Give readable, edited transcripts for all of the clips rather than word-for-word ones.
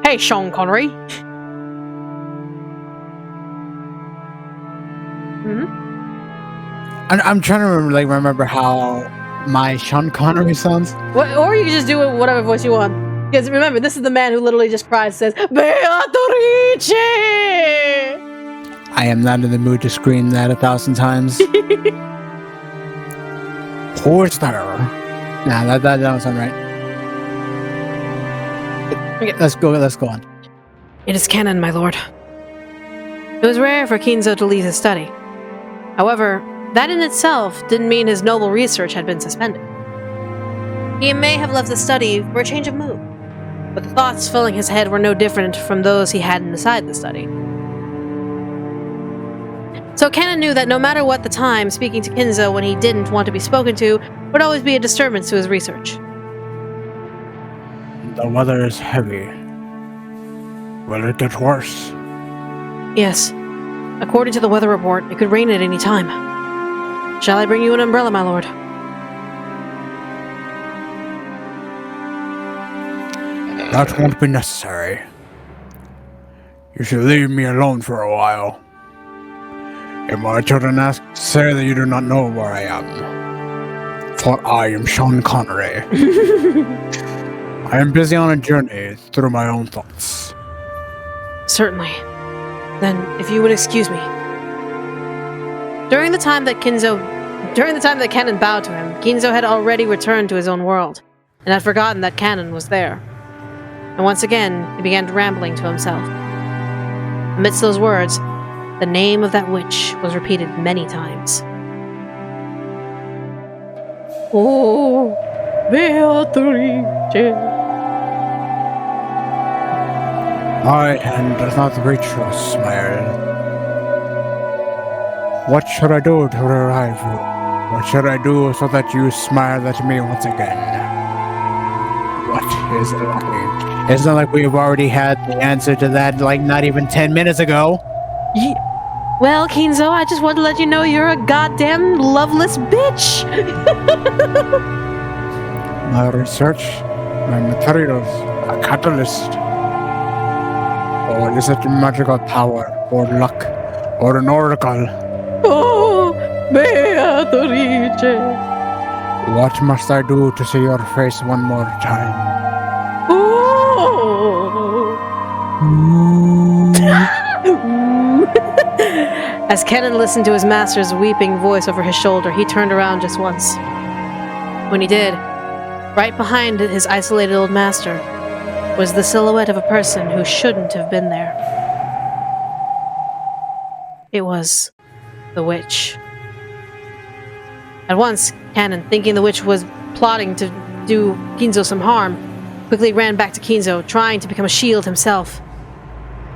Hey, Sean Connery. I'm trying to remember how my Sean Connery sounds. Or you can just do it whatever voice you want. Because remember, this is the man who literally just cries, says, Beatrice! I am not in the mood to scream that 1,000 times. Who's there? Nah, that don't sound right. Okay, let's go on. It is canon, my lord. It was rare for Kinzo to leave his study. However, that in itself didn't mean his noble research had been suspended. He may have left the study for a change of mood, but the thoughts filling his head were no different from those he had inside the study. So Canon knew that no matter what the time, speaking to Kinzo when he didn't want to be spoken to would always be a disturbance to his research. The weather is heavy. Will it get worse? Yes. According to the weather report, it could rain at any time. Shall I bring you an umbrella, my lord? That won't be necessary. You should leave me alone for a while. If my children ask, say that you do not know where I am. For I am Sean Connery. I am busy on a journey through my own thoughts. Certainly. Then, if you would excuse me. During the time that Canon bowed to him, Kinzo had already returned to his own world, and had forgotten that Canon was there. And once again, he began rambling to himself. Amidst those words, the name of that witch was repeated many times. Oh, Beatrice. My hand does not reach your smile. What should I do to revive you? What should I do so that you smile at me once again? What is lacking? It's not like we've already had the answer to that, like, not even 10 minutes ago. Well, Kinzo, I just want to let you know you're a goddamn loveless bitch! My research, my materials, a catalyst. Or is it magical power, or luck, or an oracle? Oh, Beatrice! What must I do to see your face one more time? As Kenan listened to his master's weeping voice over his shoulder, he turned around just once. When he did, right behind his isolated old master was the silhouette of a person who shouldn't have been there. It was the witch. At once, Canon, thinking the witch was plotting to do Kinzo some harm, quickly ran back to Kinzo, trying to become a shield himself.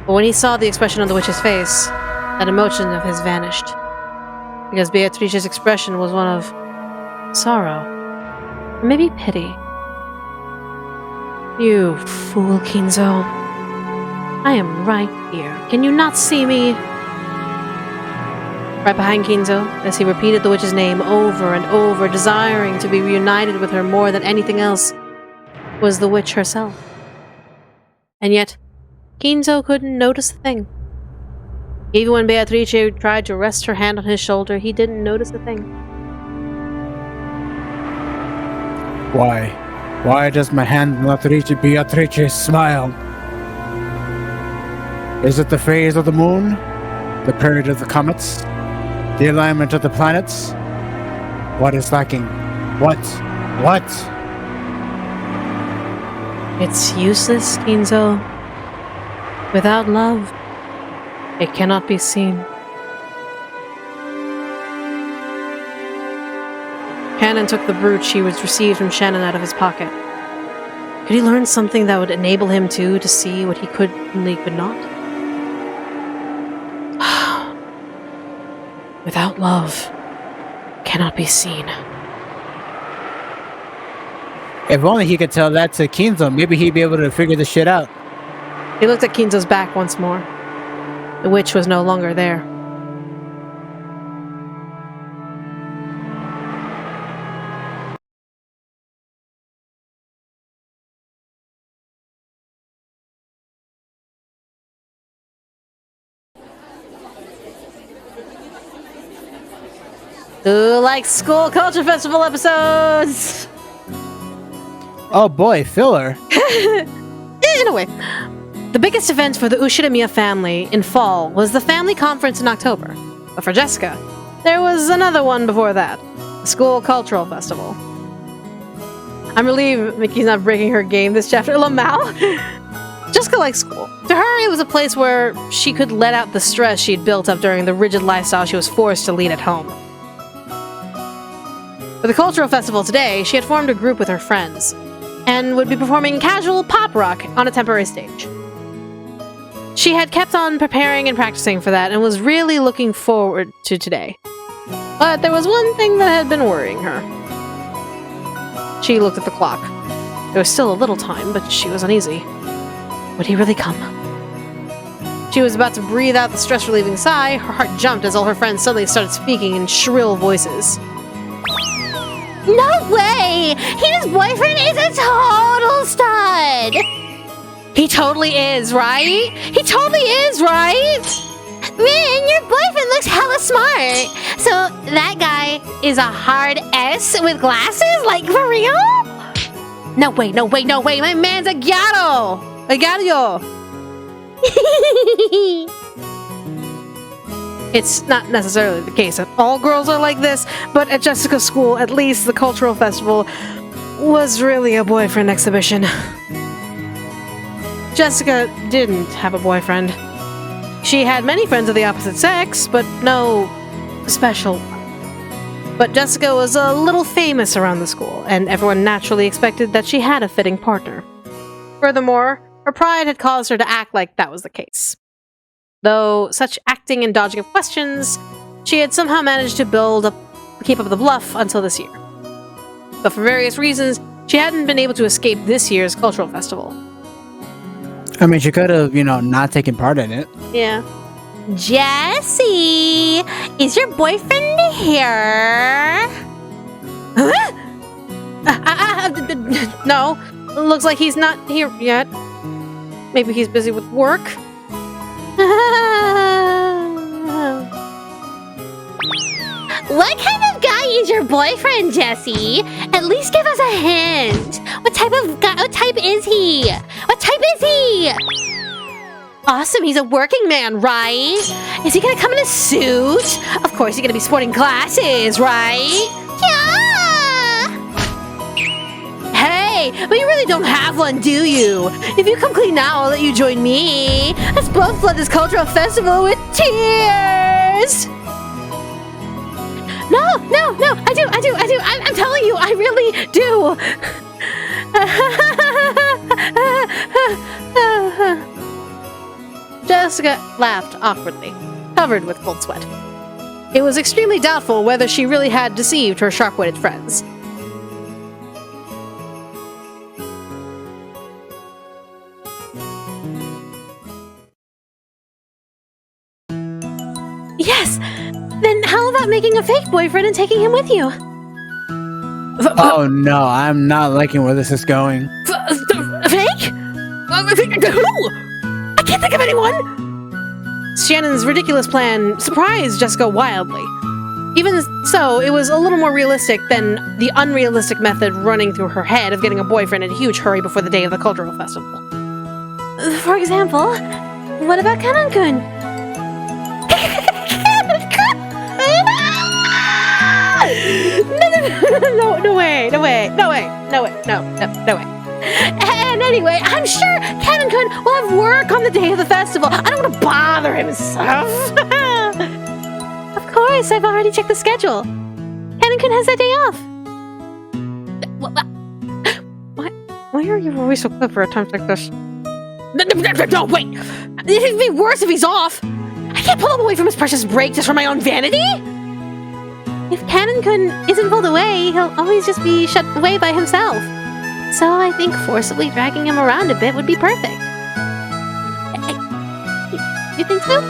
But when he saw the expression on the witch's face, that emotion of his vanished. Because Beatrice's expression was one of sorrow, or maybe pity. You fool, Kinzo. I am right here. Can you not see me? Right behind Kinzo, as he repeated the witch's name over and over, desiring to be reunited with her more than anything else, was the witch herself. And yet, Kinzo couldn't notice a thing. Even when Beatrice tried to rest her hand on his shoulder, he didn't notice a thing. Why? Why does my hand not reach Beatrice's smile? Is it the phase of the moon? The period of the comets? The alignment of the planets? What is lacking? What? It's useless, Kinzo. Without love, it cannot be seen. Canon took the brooch he was received from Shannon out of his pocket. Could he learn something that would enable him to see what he could not? Without love, cannot be seen. If only he could tell that to Kinzo, maybe he'd be able to figure this shit out. He looked at Kinzo's back once more. The witch was no longer there. Who likes school culture festival episodes? Oh boy, filler. In a way. The biggest event for the Ushidamiya family in fall was the family conference in October. But for Jessica, there was another one before that. The school cultural festival. I'm relieved Mickey's not breaking her game this chapter. Lamau? Jessica likes school. To her, it was a place where she could let out the stress she'd built up during the rigid lifestyle she was forced to lead at home. For the cultural festival today, she had formed a group with her friends, and would be performing casual pop rock on a temporary stage. She had kept on preparing and practicing for that, and was really looking forward to today. But there was one thing that had been worrying her. She looked at the clock. There was still a little time, but she was uneasy. Would he really come? She was about to breathe out the stress-relieving sigh. Her heart jumped as all her friends suddenly started speaking in shrill voices. No way! His boyfriend is a total stud! He totally is, right? He totally is, right? Man, your boyfriend looks hella smart. So that guy is a hard S with glasses? Like, for real? No way, no way, no way. My man's a gato! A gato! It's not necessarily the case that all girls are like this, but at Jessica's school, at least the cultural festival was really a boyfriend exhibition. Jessica didn't have a boyfriend. She had many friends of the opposite sex, but no special one. But Jessica was a little famous around the school, and everyone naturally expected that she had a fitting partner. Furthermore, her pride had caused her to act like that was the case. Though such acting and dodging of questions, she had somehow managed to keep up the bluff until this year. But for various reasons, she hadn't been able to escape this year's cultural festival. I mean, she could have, not taken part in it. Yeah. Jessie, is your boyfriend here? Huh? No, looks like he's not here yet. Maybe he's busy with work. What kind of guy is your boyfriend, Jessie? At least give us a hint. What type is he? What type is he? Awesome, he's a working man, right? Is he gonna come in a suit? Of course, he's gonna be sporting glasses, right? Yeah! Hey, but you really don't have one, do you? If you come clean now, I'll let you join me. Let's both flood this cultural festival with tears! No, I do. I'm telling you, I really do. Jessica laughed awkwardly, covered with cold sweat. It was extremely doubtful whether she really had deceived her sharp-witted friends. Yes! Then how about making a fake boyfriend and taking him with you? Oh no, I'm not liking where this is going. Fake? Who? I can't think of anyone! Shannon's ridiculous plan surprised Jessica wildly. Even so, it was a little more realistic than the unrealistic method running through her head of getting a boyfriend in a huge hurry before the day of the cultural festival. For example, what about Kanan-kun? No way. And anyway, I'm sure Kanan-kun will have work on the day of the festival. I don't want to bother him and stuff. Of course, I've already checked the schedule. Kanan-kun has that day off. Why are you always so clever at times like this? No, wait. It'd be worse if he's off. I can't pull him away from his precious break just for my own vanity. If Kanan-kun isn't pulled away, he'll always just be shut away by himself. So I think forcibly dragging him around a bit would be perfect. You think so?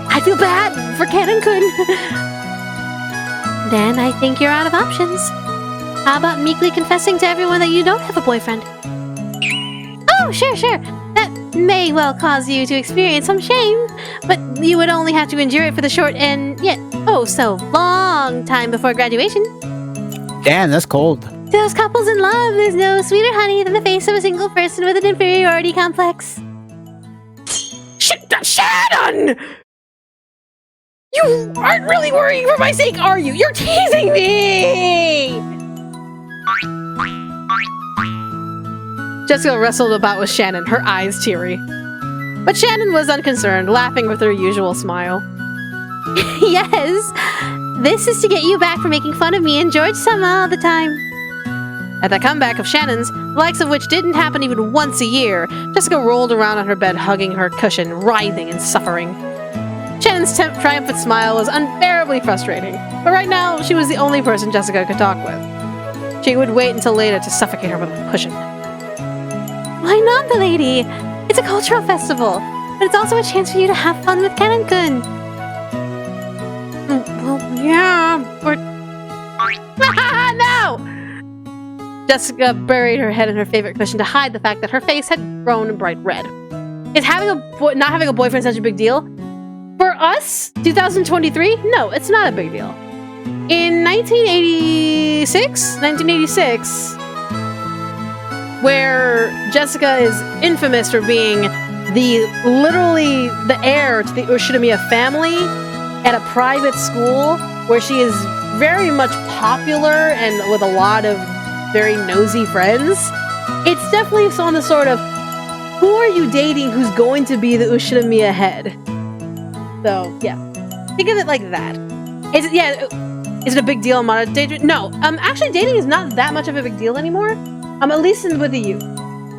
I feel bad for Kanan-kun. Then I think you're out of options. How about meekly confessing to everyone that you don't have a boyfriend? Oh, sure. may well cause you to experience some shame, but you would only have to endure it for the short and yet oh so long time before graduation. Damn, that's cold. To those couples in love, there's no sweeter honey than the face of a single person with an inferiority complex. Shannon! You aren't really worrying for my sake, are you? You're teasing me! Jessica wrestled about with Shannon, her eyes teary. But Shannon was unconcerned, laughing with her usual smile. Yes, this is to get you back for making fun of me and George-sama all the time. At the comeback of Shannon's, the likes of which didn't happen even once a year, Jessica rolled around on her bed, hugging her cushion, writhing and suffering. Shannon's triumphant smile was unbearably frustrating, but right now she was the only person Jessica could talk with. She would wait until later to suffocate her with a cushion. Why not, milady? It's a cultural festival, but it's also a chance for you to have fun with Kanon-kun. Well, yeah, but... No! Jessica buried her head in her favorite cushion to hide the fact that her face had grown bright red. Is not having a boyfriend such a big deal? For us, 2023? No, it's not a big deal. In 1986, where Jessica is infamous for being literally the heir to the Ushidamiya family at a private school where she is very much popular and with a lot of very nosy friends, it's definitely on the sort of, who are you dating who's going to be the Ushidamiya head? So, yeah. Think of it like that. Is it a big deal in modern dating? No. Actually, dating is not that much of a big deal anymore. At least with the youth.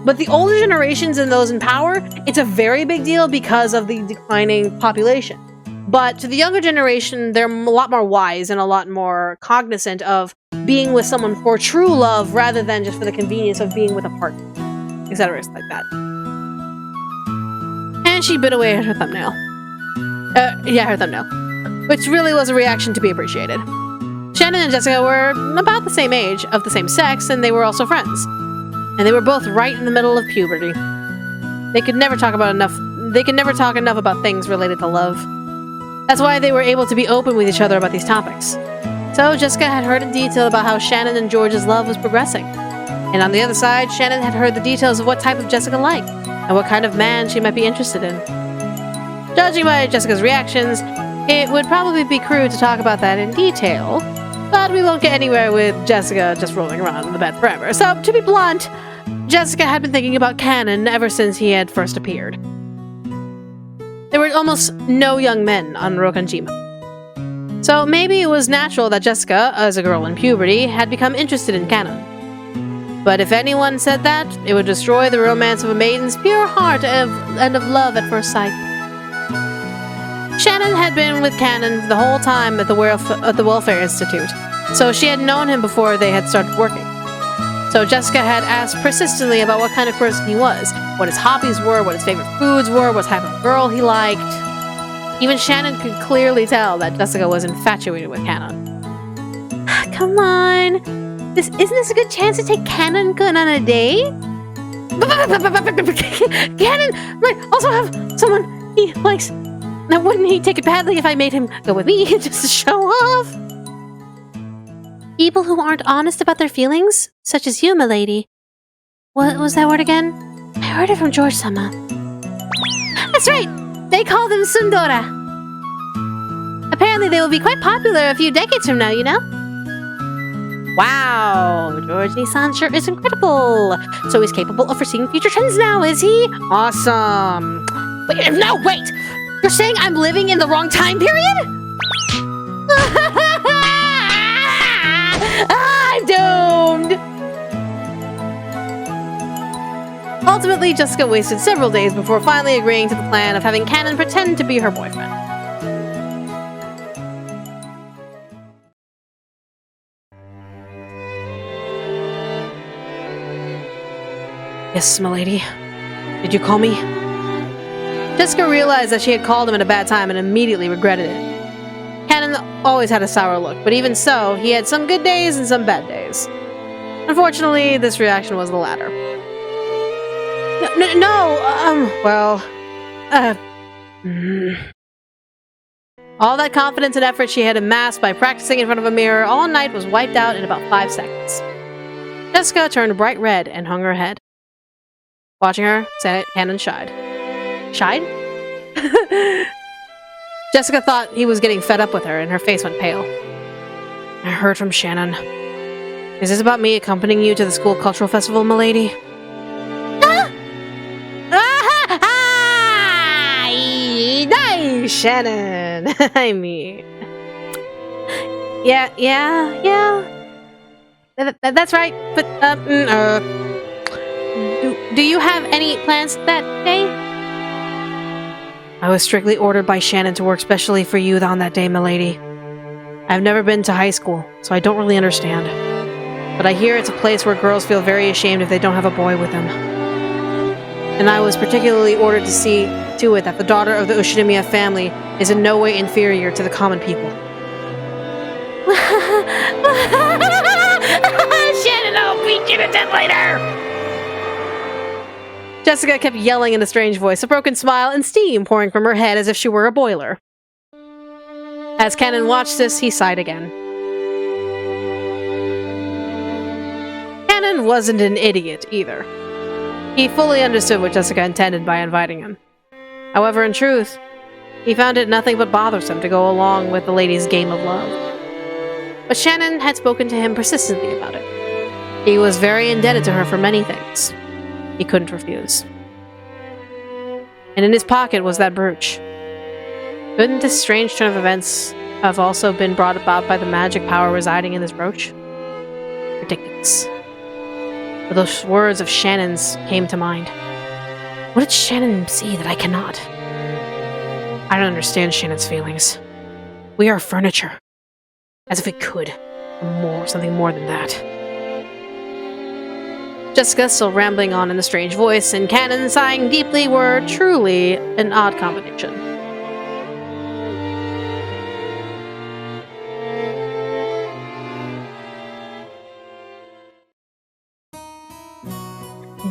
But the older generations and those in power, it's a very big deal because of the declining population. But to the younger generation, they're a lot more wise and a lot more cognizant of being with someone for true love rather than just for the convenience of being with a partner, etc. like that. And she bit away at her thumbnail. Her thumbnail. Which really was a reaction to be appreciated. Shannon and Jessica were about the same age, of the same sex, and they were also friends. And they were both right in the middle of puberty. They could never talk enough about things related to love. That's why they were able to be open with each other about these topics. So Jessica had heard in detail about how Shannon and George's love was progressing. And on the other side, Shannon had heard the details of what type of Jessica liked, and what kind of man she might be interested in. Judging by Jessica's reactions, it would probably be crude to talk about that in detail, but we won't get anywhere with Jessica just rolling around in the bed forever. So, to be blunt, Jessica had been thinking about Kanon ever since he had first appeared. There were almost no young men on Rokanjima. So maybe it was natural that Jessica, as a girl in puberty, had become interested in Kanon. But if anyone said that, it would destroy the romance of a maiden's pure heart and of love at first sight. Shannon had been with Kanon the whole time at the Welfare Institute, so she had known him before they had started working. So Jessica had asked persistently about what kind of person he was, what his hobbies were, what his favorite foods were, what type of girl he liked. Even Shannon could clearly tell that Jessica was infatuated with Kanon. Come on. Isn't this a good chance to take Kanon-kun on a date? Kanon might also have someone he likes. Now, wouldn't he take it badly if I made him go with me just to show off? People who aren't honest about their feelings, such as you, milady. What was that word again? I heard it from George-sama. That's right! They call them Sundora. Apparently they will be quite popular a few decades from now, you know? Wow, George-san sure is incredible. So he's capable of foreseeing future trends now, is he? Awesome. Wait, no, wait! You're saying I'm living in the wrong time period? I'm doomed! Ultimately, Jessica wasted several days before finally agreeing to the plan of having Kanon pretend to be her boyfriend. Yes, milady. Did you call me? Jessica realized that she had called him at a bad time and immediately regretted it. Kanon always had a sour look, but even so, he had some good days and some bad days. Unfortunately, this reaction was the latter. All that confidence and effort she had amassed by practicing in front of a mirror all night was wiped out in about 5 seconds. Jessica turned bright red and hung her head. Watching her, Cannon shied. Shied? Jessica thought he was getting fed up with her, and her face went pale. I heard from Shannon. Is this about me accompanying you to the school cultural festival, milady? Nice, Shannon! I mean... Yeah. That's right, but, do you have any plans that day? I was strictly ordered by Shannon to work specially for you on that day, milady. I've never been to high school, so I don't really understand. But I hear it's a place where girls feel very ashamed if they don't have a boy with them. And I was particularly ordered to see to it that the daughter of the Ushidimiya family is in no way inferior to the common people. Shannon, I'll beat you to death later! Jessica kept yelling in a strange voice, a broken smile and steam pouring from her head as if she were a boiler. As Cannon watched this, he sighed again. Cannon wasn't an idiot, either. He fully understood what Jessica intended by inviting him. However, in truth, he found it nothing but bothersome to go along with the lady's game of love. But Shannon had spoken to him persistently about it. He was very indebted to her for many things. He couldn't refuse. And in his pocket was that brooch. Couldn't this strange turn of events have also been brought about by the magic power residing in this brooch? Ridiculous. But those words of Shannon's came to mind. What did Shannon see that I cannot? I don't understand Shannon's feelings. We are furniture. As if it could. Something more than that. Jessica still rambling on in a strange voice, and Cannon sighing deeply were truly an odd combination.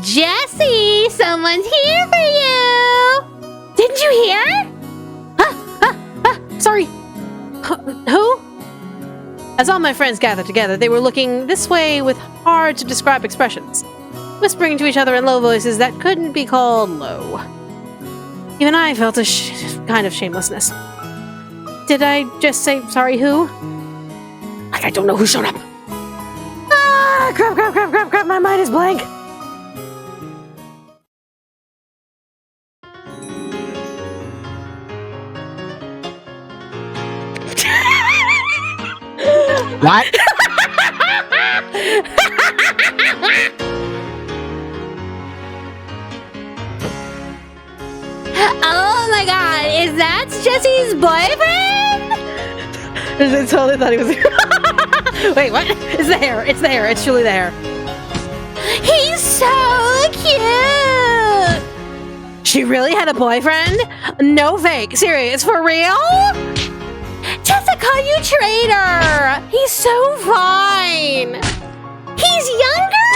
Jessie, someone's here for you! Didn't you hear? Sorry. Who? As all my friends gathered together, they were looking this way with hard-to-describe expressions, whispering to each other in low voices that couldn't be called low. Even I felt a kind of shamelessness. Did I just say, sorry, who? Like I don't know who showed up. Ah, crap, my mind is blank. What? Oh my god, is that Jessie's boyfriend? I totally thought he was here. Wait, what? It's the hair. It's the hair. It's truly the hair. He's so cute! She really had a boyfriend? No fake. Serious. For real? Jessica, you traitor! He's so fine! He's younger?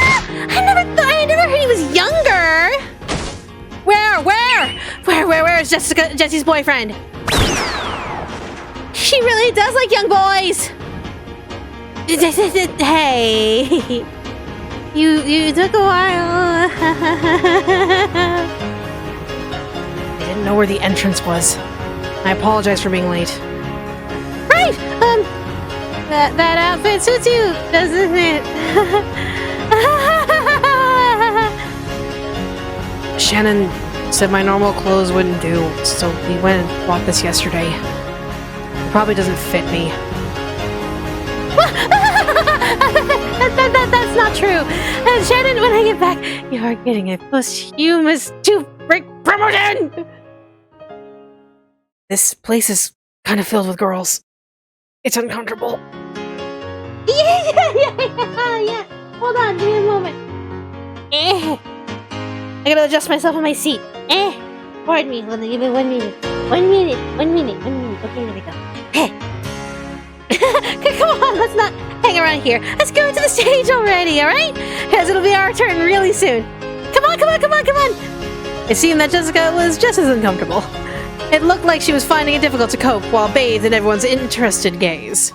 I never heard he was younger! Where is Jesse's boyfriend? She really does like young boys! Hey... You took a while. I didn't know where the entrance was. I apologize for being late. Right! That outfit suits you, doesn't it? Shannon said my normal clothes wouldn't do, so we went and bought this yesterday. It probably doesn't fit me. That's not true. Shannon, when I get back, you are getting a posthumous break promotion! This place is kind of filled with girls. It's uncomfortable. Yeah. Hold on, give me a moment. I gotta adjust myself on my seat. Pardon me, hold on, give me 1 minute. 1 minute. Okay, there we go. Come on, let's not hang around here. Let's go to the stage already, alright? Because it'll be our turn really soon. Come Come on! It seemed that Jessica was just as uncomfortable. It looked like she was finding it difficult to cope while bathed in everyone's interested gaze.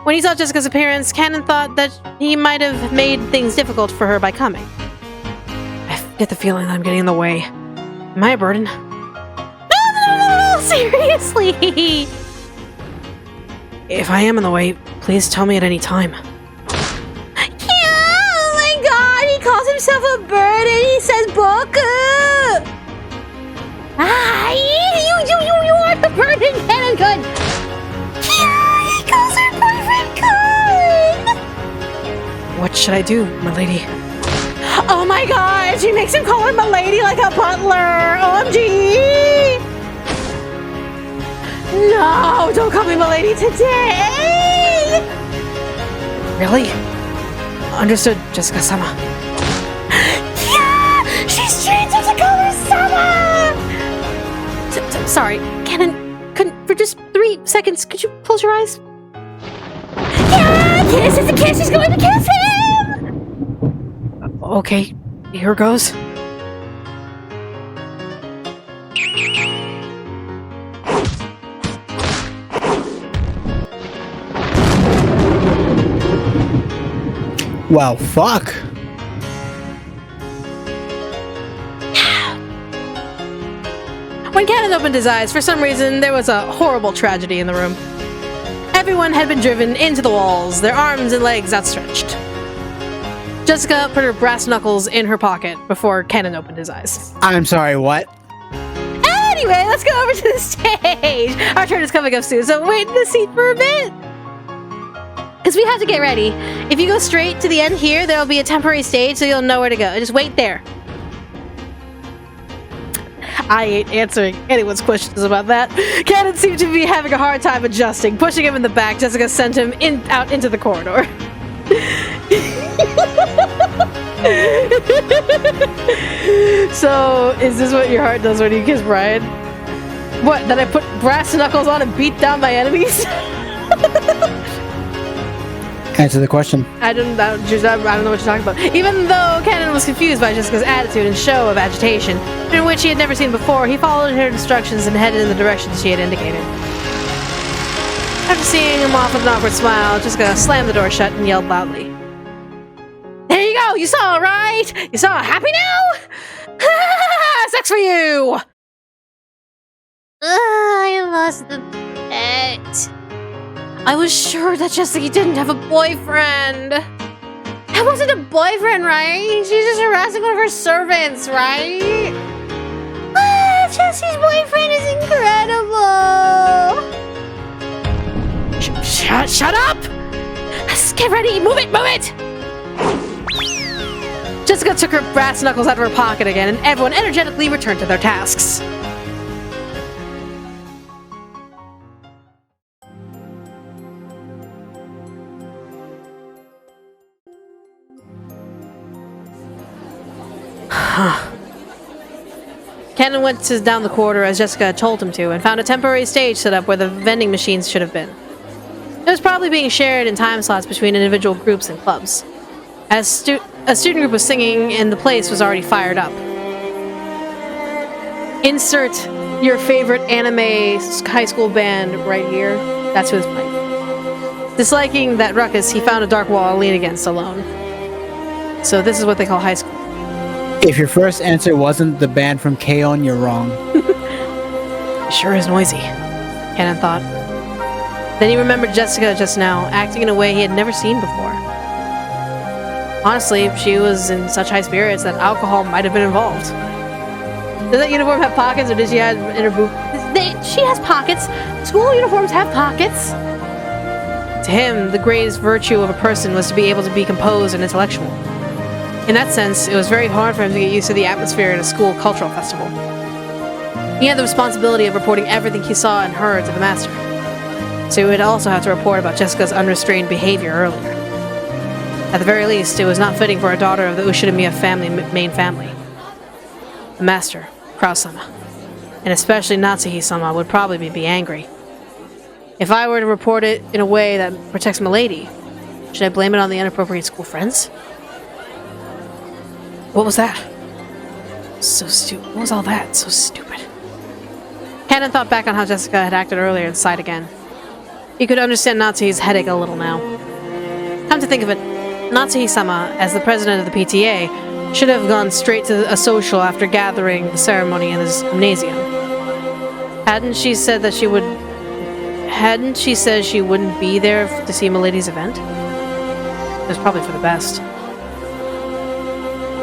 When he saw Jessica's appearance, Cannon thought that he might have made things difficult for her by coming. I get the feeling that I'm getting in the way. Am I a burden? No, seriously! If I am in the way, please tell me at any time. Oh my god, he calls himself a bird and he says Boku! You are the bird in Cannon Good! Yeah, he calls her boyfriend Good! What should I do, my lady? Oh my god, she makes him call her milady like a butler! OMG! No, don't call me milady today! Really? Understood, Jessica-sama. Yeah! She's changed her to call her Sama! Sorry, Cannon, for just 3 seconds, could you close your eyes? Yeah! Kiss is a kiss! She's going to kiss him! Okay, here goes. Well, fuck. When Cannon opened his eyes, for some reason, there was a horrible tragedy in the room. Everyone had been driven into the walls, their arms and legs outstretched. Jessica put her brass knuckles in her pocket before Cannon opened his eyes. I'm sorry, what? Anyway, let's go over to the stage! Our turn is coming up soon, so wait in the seat for a bit. Because we have to get ready. If you go straight to the end here, there will be a temporary stage, so you'll know where to go. Just wait there. I ain't answering anyone's questions about that. Cannon seemed to be having a hard time adjusting. Pushing him in the back, Jessica sent him out into the corridor. So, is this what your heart does when you kiss Bryan? What, that I put brass knuckles on and beat down my enemies? Answer the question. I don't know what you're talking about. Even though Cannon was confused by Jessica's attitude and show of agitation, in which he had never seen before, he followed her instructions and headed in the direction she had indicated. After seeing him off with an awkward smile, Jessica slammed the door shut and yelled loudly. There you go! You saw it, right? You saw it. Happy now? Sex for you! I lost the bet. I was sure that Jessica didn't have a boyfriend. That wasn't a boyfriend, right? She's just harassing one of her servants, right? Jesse's boyfriend is incredible. Shut up! Let's get ready. Move it. Jessica took her brass knuckles out of her pocket again, and everyone energetically returned to their tasks. Cannon went down the corridor as Jessica had told him to, and found a temporary stage set up where the vending machines should have been. It was probably being shared in time slots between individual groups and clubs. As a student group was singing, and the place was already fired up. Insert your favorite anime high school band right here. That's who was playing. Disliking that ruckus, he found a dark wall to lean against alone. So this is what they call high school. If your first answer wasn't the band from K-On!, you're wrong. It sure is noisy, Cannon thought. Then he remembered Jessica just now, acting in a way he had never seen before. Honestly, she was in such high spirits that alcohol might have been involved. Does that uniform have pockets, or did she have in her boot? She has pockets. School uniforms have pockets. To him, the greatest virtue of a person was to be able to be composed and intellectual. In that sense, it was very hard for him to get used to the atmosphere in a school cultural festival. He had the responsibility of reporting everything he saw and heard to the master. So he would also have to report about Jessica's unrestrained behavior earlier. At the very least, it was not fitting for a daughter of the Ushidamiya main family. The master, Kraus-sama, and especially Natsuhi-sama would probably be angry. If I were to report it in a way that protects my lady, should I blame it on the inappropriate school friends? What was that? So stupid. What was all that? So stupid. Cannon thought back on how Jessica had acted earlier and sighed again. He could understand Natsuhi's headache a little now. Come to think of it, Natsuhi-sama, as the president of the PTA, should have gone straight to a social after gathering the ceremony in his gymnasium. Hadn't she said she wouldn't be there to see Milady's event? It was probably for the best.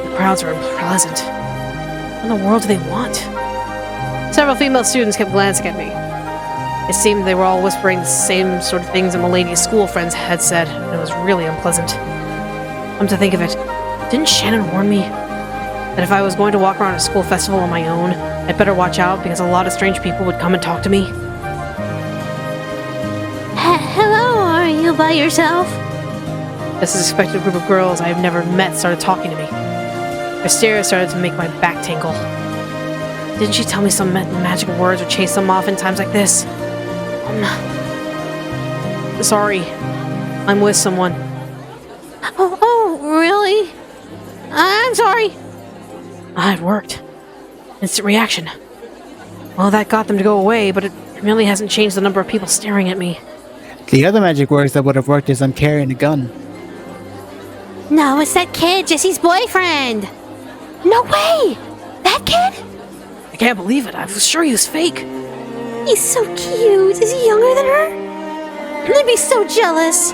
The crowds are unpleasant. What in the world do they want? Several female students kept glancing at me. It seemed they were all whispering the same sort of things that Milady's school friends had said, and it was really unpleasant. Come to think of it, didn't Shannon warn me that if I was going to walk around a school festival on my own, I'd better watch out because a lot of strange people would come and talk to me? Hello, are you by yourself? This suspected group of girls I have never met started talking to me. Their stares started to make my back tingle. Didn't she tell me some magic words or chase them off in times like this? Sorry. I'm with someone. Oh, really? I'm sorry. It worked. Instant reaction. Well, that got them to go away, but it really hasn't changed the number of people staring at me. The other magic words that would have worked is I'm carrying a gun. No, it's that kid, Jesse's boyfriend. No way! That kid? I can't believe it. I was sure he was fake. He's so cute. Is he younger than her? I'd be so jealous.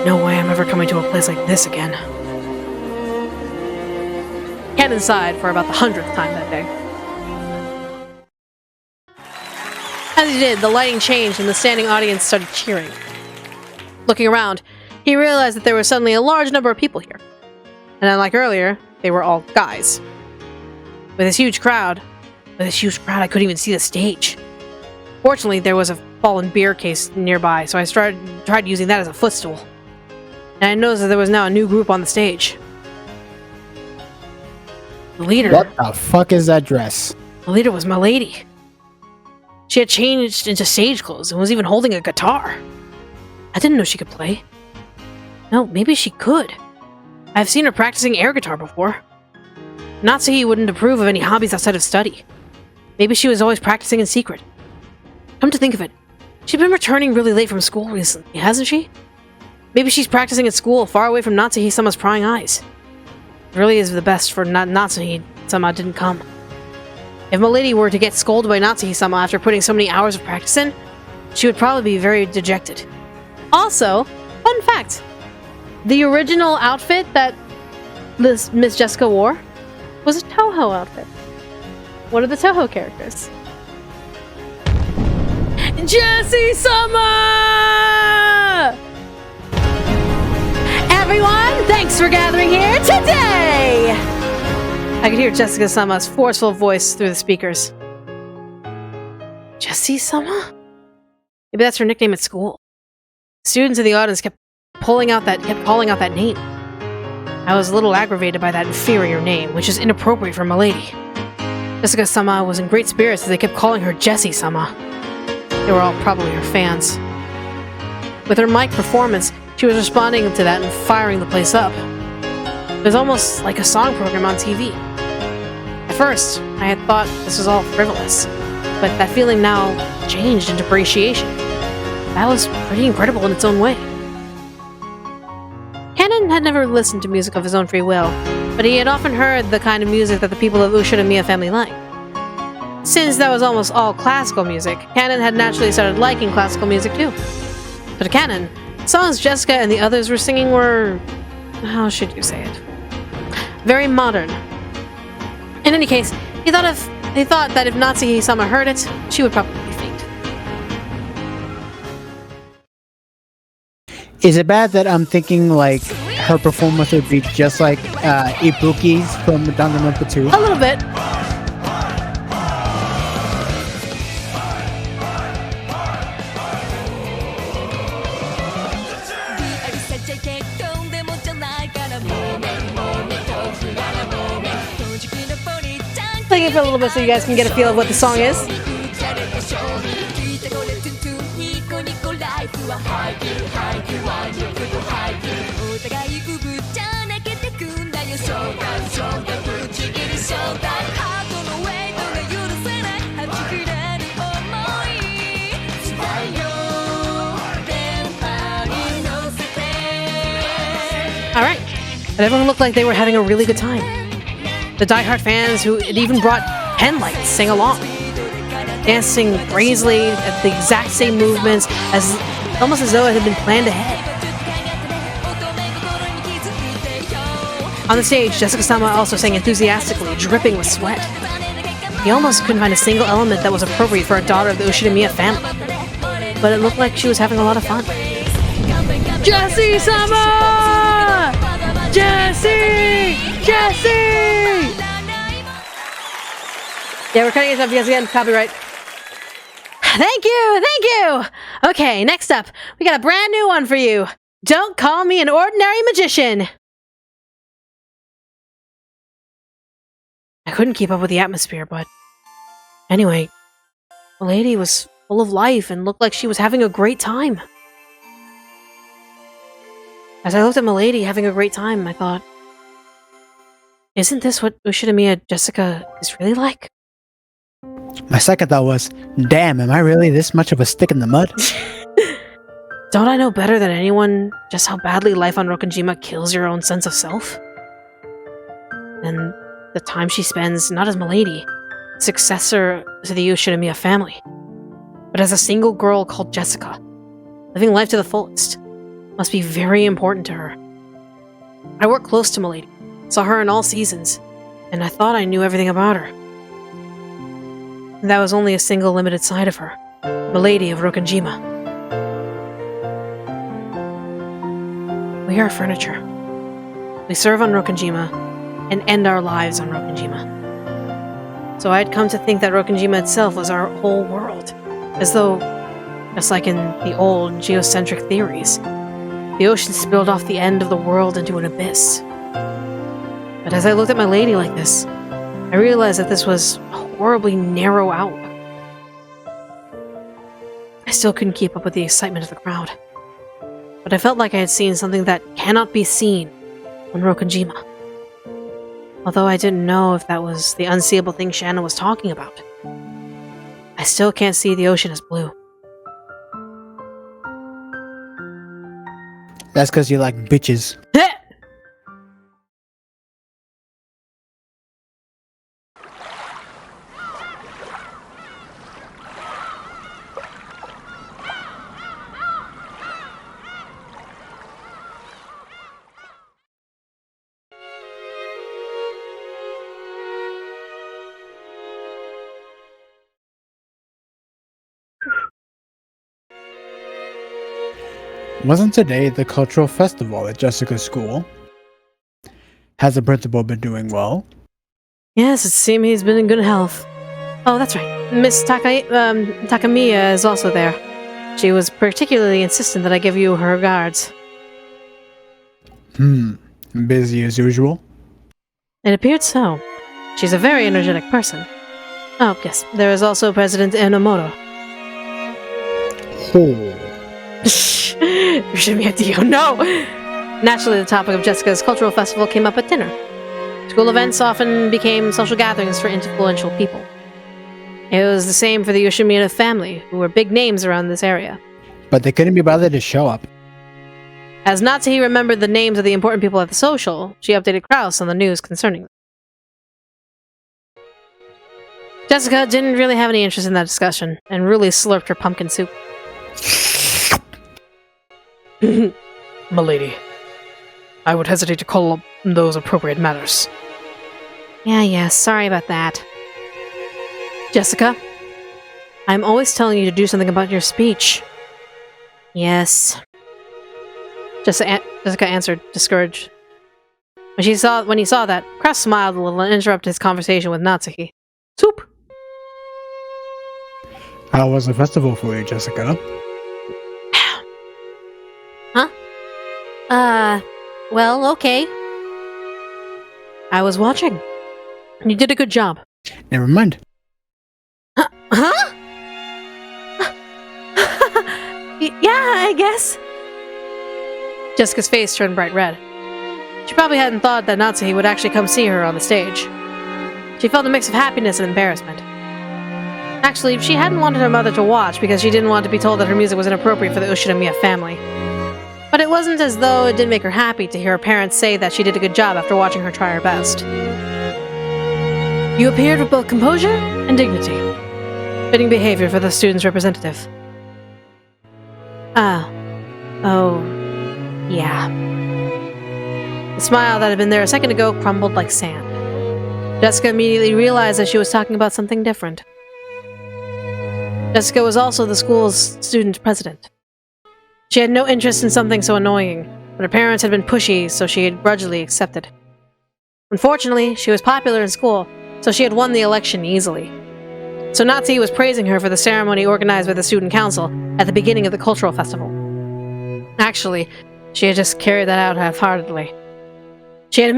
No way I'm ever coming to a place like this again. Cannon sighed for about the 100th time that day. As he did, the lighting changed and the standing audience started cheering. Looking around, he realized that there was suddenly a large number of people here. And unlike earlier, they were all guys. With this huge crowd, I couldn't even see the stage. Fortunately, there was a fallen beer case nearby, so I tried using that as a footstool. And I noticed that there was now a new group on the stage. The leader... What the fuck is that dress? The leader was Milady. She had changed into stage clothes and was even holding a guitar. I didn't know she could play. No, maybe she could. I've seen her practicing air guitar before. Natsuhi wouldn't approve of any hobbies outside of study. Maybe she was always practicing in secret. Come to think of it, she's been returning really late from school recently, hasn't she? Maybe she's practicing at school, far away from Natsuhi-sama's prying eyes. It really is the best for Natsuhi-sama didn't come. If Milady were to get scolded by Natsuhi-sama after putting so many hours of practice in, she would probably be very dejected. Also, fun fact, the original outfit that Miss Jessica wore was a Toho outfit. One of the Toho characters. Jessie-sama! Everyone, thanks for gathering here today! I could hear Jessica-sama's forceful voice through the speakers. Jessie-sama? Maybe that's her nickname at school. Students in the audience kept calling out that name. I was a little aggravated by that inferior name, which is inappropriate for Milady. Jessica-sama was in great spirits as they kept calling her Jessie-sama. They were all probably her fans. With her mic performance, she was responding to that and firing the place up. It was almost like a song program on TV. At first, I had thought this was all frivolous, but that feeling now changed into appreciation. That was pretty incredible in its own way. Cannon had never listened to music of his own free will, but he had often heard the kind of music that the people of Ushida Miya family liked. Since that was almost all classical music, Cannon had naturally started liking classical music too. But to Cannon, songs Jessica and the others were singing were... how should you say it? Very modern. In any case, he thought that if Natsuhi-sama heard it, she would probably faint. Is it bad that I'm thinking like her performance would be just like Ibuki's from Danganronpa 2? A little bit. Sing it for a little bit so you guys can get a feel of what the song is. and everyone looked like they were having a really good time. The diehard fans who it even brought pen lights sang along, dancing crazily at the exact same movements as almost as though it had been planned ahead. On the stage, Jessica-sama also sang enthusiastically, dripping with sweat. You almost couldn't find a single element that was appropriate for a daughter of the Ushidamiya family, but it looked like she was having a lot of fun. Jessie-sama! Jessie! Jessie! Yeah, we're cutting it up because again, copyright. Thank you! Okay, next up, we got a brand new one for you. Don't call me an ordinary magician. I couldn't keep up with the atmosphere, but anyway, the lady was full of life and looked like she was having a great time. As I looked at Milady having a great time, I thought, isn't this what Ushidamiya Jessica is really like? My second thought was, damn, am I really this much of a stick in the mud? Don't I know better than anyone just how badly life on Rokkenjima kills your own sense of self? And the time she spends, not as Milady, successor to the Ushidamiya family, but as a single girl called Jessica, living life to the fullest, must be very important to her. I worked close to Milady, saw her in all seasons, and I thought I knew everything about her. And that was only a single limited side of her, Milady of Rokkenjima. We are furniture. We serve on Rokkenjima, and end our lives on Rokkenjima. So I had come to think that Rokkenjima itself was our whole world, as though, just like in the old geocentric theories, the ocean spilled off the end of the world into an abyss. But as I looked at my lady like this, I realized that this was a horribly narrow outlook. I still couldn't keep up with the excitement of the crowd, but I felt like I had seen something that cannot be seen on Rokkenjima. Although I didn't know if that was the unseeable thing Shannon was talking about. I still can't see the ocean as blue. That's because you like bitches. Wasn't today the cultural festival at Jessica's school? Has the principal been doing well? Yes, it seems he's been in good health. Oh, that's right. Miss Takamiya is also there. She was particularly insistent that I give you her regards. Busy as usual? It appeared so. She's a very energetic person. Oh, yes. There is also President Enomoto. Oh. You should be a deal. No! Naturally, the topic of Jessica's cultural festival came up at dinner. School events often became social gatherings for influential people. It was the same for the Yoshimura family, who were big names around this area. But they couldn't be bothered to show up. As Natsuhi remembered the names of the important people at the social, she updated Kraus on the news concerning them. Jessica didn't really have any interest in that discussion, and really slurped her pumpkin soup. Milady, I would hesitate to call up those appropriate matters. Yeah, sorry about that. Jessica, I'm always telling you to do something about your speech. Yes. Jessica answered, discouraged. When he saw that, Kraus smiled a little and interrupted his conversation with Natsuhi. Soup! How was the festival for you, Jessica? Well, okay. I was watching. You did a good job. Never mind. Huh? Yeah, I guess. Jessica's face turned bright red. She probably hadn't thought that Natsuhi would actually come see her on the stage. She felt a mix of happiness and embarrassment. Actually, she hadn't wanted her mother to watch because she didn't want to be told that her music was inappropriate for the Ushidamiya family. But it wasn't as though it didn't make her happy to hear her parents say that she did a good job after watching her try her best. You appeared with both composure and dignity. Fitting behavior for the student's representative. Oh, yeah. The smile that had been there a second ago crumbled like sand. Jessica immediately realized that she was talking about something different. Jessica was also the school's student president. She had no interest in something so annoying, but her parents had been pushy, so she had grudgingly accepted. Unfortunately, she was popular in school, so she had won the election easily. So Natsuki was praising her for the ceremony organized by the student council at the beginning of the cultural festival. Actually, she had just carried that out half-heartedly. She had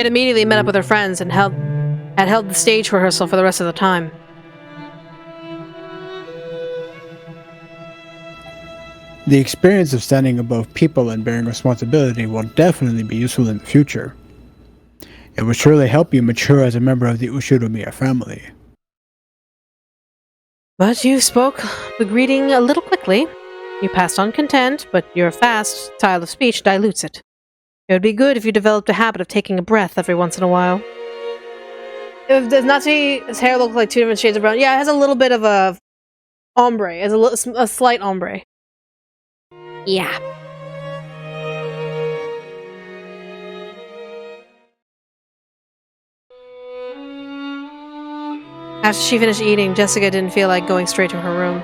immediately met up with her friends and held the stage rehearsal for the rest of the time. The experience of standing above people and bearing responsibility will definitely be useful in the future. It will surely help you mature as a member of the Ushiromiya family. But you spoke the greeting a little quickly. You passed on content, but your fast style of speech dilutes it. It would be good if you developed a habit of taking a breath every once in a while. Does Natsuki's hair look like two different shades of brown? Yeah, it has a little bit of a ombre. It has a slight ombre. Yeah. After she finished eating, Jessica didn't feel like going straight to her room.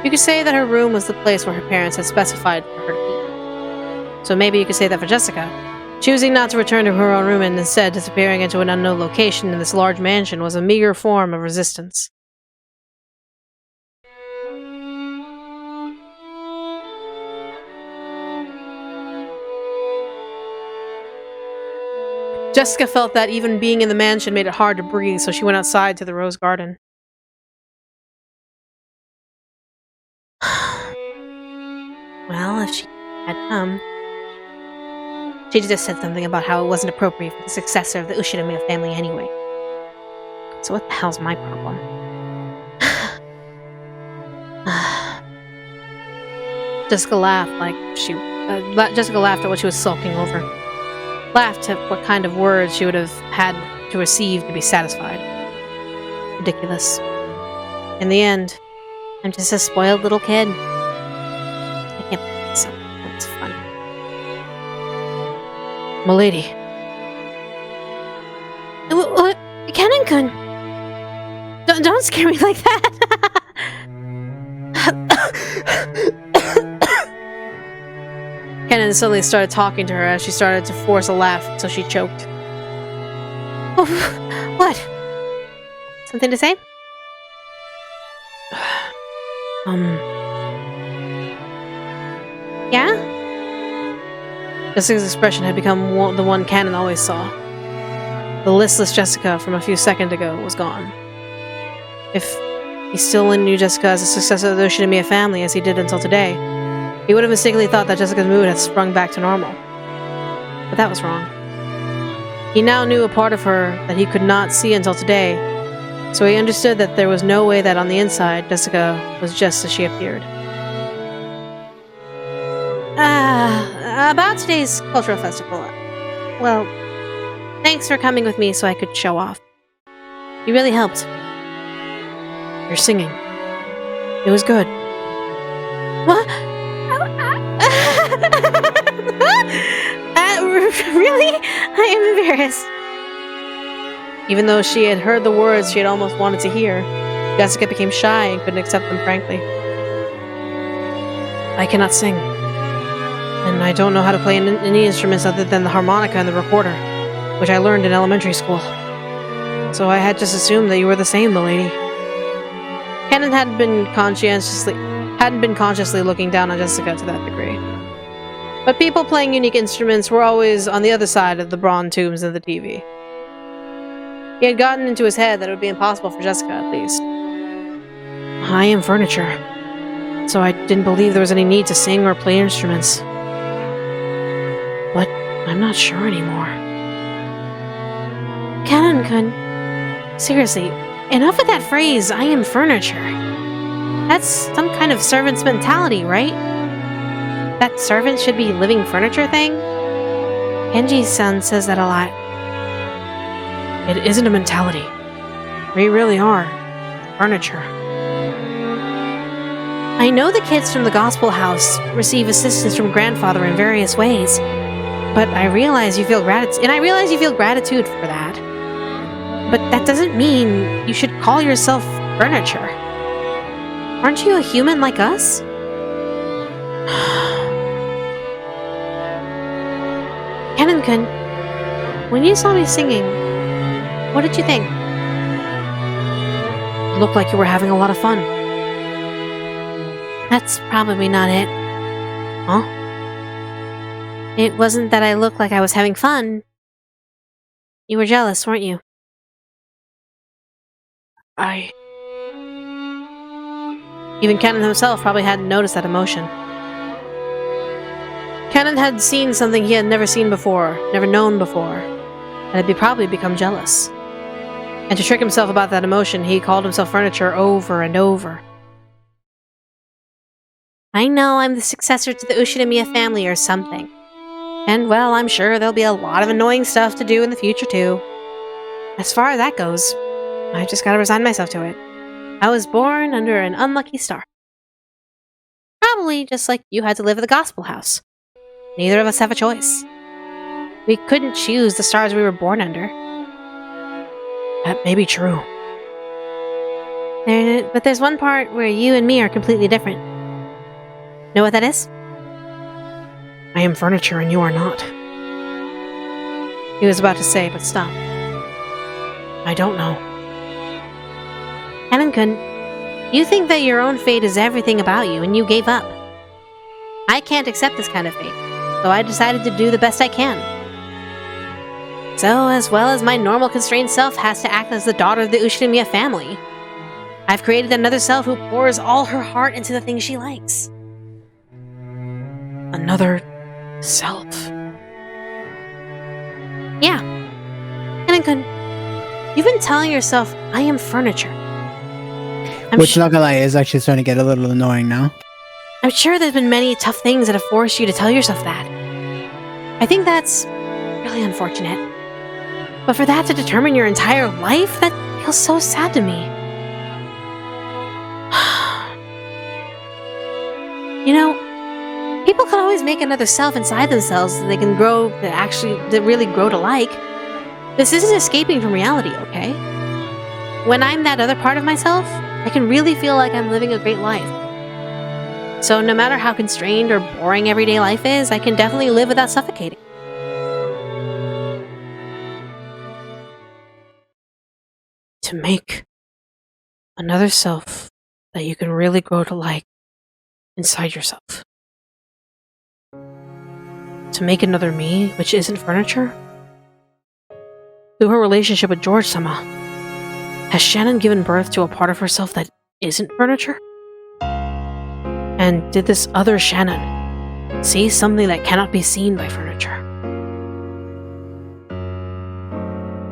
You could say that her room was the place where her parents had specified for her to eat. So maybe you could say that for Jessica. Choosing not to return to her own room and instead disappearing into an unknown location in this large mansion was a meager form of resistance. Jessica felt that even being in the mansion made it hard to breathe, so she went outside to the rose garden. Well, if she had come, she just said something about how it wasn't appropriate for the successor of the Ushinomiya family anyway. So what the hell's my problem? Jessica laughed Jessica laughed at what she was sulking over. Laughed at what kind of words she would have had to receive to be satisfied. Ridiculous. In the end, I'm just a spoiled little kid. I can't believe myself. That's funny. Milady. What? Kennen-kun! Don't scare me like that! Kennen suddenly started talking to her as she started to force a laugh until she choked. Oh, what? Something to say? Yeah? Jessica's expression had become the one Kennen always saw. The listless Jessica from a few seconds ago was gone. If he still knew Jessica as a successor of the Ushinomiya family as he did until today, he would have mistakenly thought that Jessica's mood had sprung back to normal. But that was wrong. He now knew a part of her that he could not see until today, so he understood that there was no way that on the inside, Jessica was just as she appeared. About today's cultural festival. Well, thanks for coming with me so I could show off. You really helped. Your singing. It was good. What? Really? I am embarrassed. Even though she had heard the words she had almost wanted to hear, Jessica became shy and couldn't accept them frankly. I cannot sing. And I don't know how to play any instruments other than the harmonica and the recorder, which I learned in elementary school. So I had just assumed that you were the same, milady. Kennen hadn't been consciously looking down on Jessica to that degree. But people playing unique instruments were always on the other side of the bronze tubes of the TV. He had gotten into his head that it would be impossible for Jessica, at least. I am furniture, so I didn't believe there was any need to sing or play instruments. But I'm not sure anymore. Kennen-kun, seriously, enough with that phrase, I am furniture. That's some kind of servant's mentality, right? that servants should be living furniture thing? Kenji's son says that a lot. It isn't a mentality. We really are furniture. I know the kids from the Gospel House receive assistance from grandfather in various ways, but I realize you feel gratitude for that. But that doesn't mean you should call yourself furniture. Aren't you a human like us? Kennen-kun, when you saw me singing, what did you think? It looked like you were having a lot of fun. That's probably not it. Huh? It wasn't that I looked like I was having fun. You were jealous, weren't you? Even Kennen himself probably hadn't noticed that emotion. Kennen had seen something he had never seen before, never known before, and had probably become jealous. And to trick himself about that emotion, he called himself furniture over and over. I know I'm the successor to the Ushidamiya family or something. And well, I'm sure there'll be a lot of annoying stuff to do in the future too. As far as that goes, I've just gotta resign myself to it. I was born under an unlucky star. Probably just like you had to live at the Gospel House. Neither of us have a choice. We couldn't choose the stars we were born under. That may be true. But there's one part where you and me are completely different. Know what that is? I am furniture and you are not. He was about to say, but stopped. I don't know. Kennen-kun, you think that your own fate is everything about you, and you gave up. I can't accept this kind of fate, so I decided to do the best I can. So, as well as my normal constrained self has to act as the daughter of the Ushidamiya family, I've created another self who pours all her heart into the things she likes. Another self. Yeah. Kennen-kun, you've been telling yourself, I am furniture. Which, not gonna lie, is actually starting to get a little annoying now. I'm sure there's been many tough things that have forced you to tell yourself that. I think that's really unfortunate. But for that to determine your entire life, that feels so sad to me. You know, people can always make another self inside themselves that they can grow, that really grow to like. This isn't escaping from reality, okay? When I'm that other part of myself, I can really feel like I'm living a great life. So no matter how constrained or boring everyday life is, I can definitely live without suffocating. To make another self that you can really grow to like inside yourself. To make another me, which isn't furniture? Through her relationship with George-sama, has Shannon given birth to a part of herself that isn't furniture? And did this other Shannon see something that cannot be seen by furniture?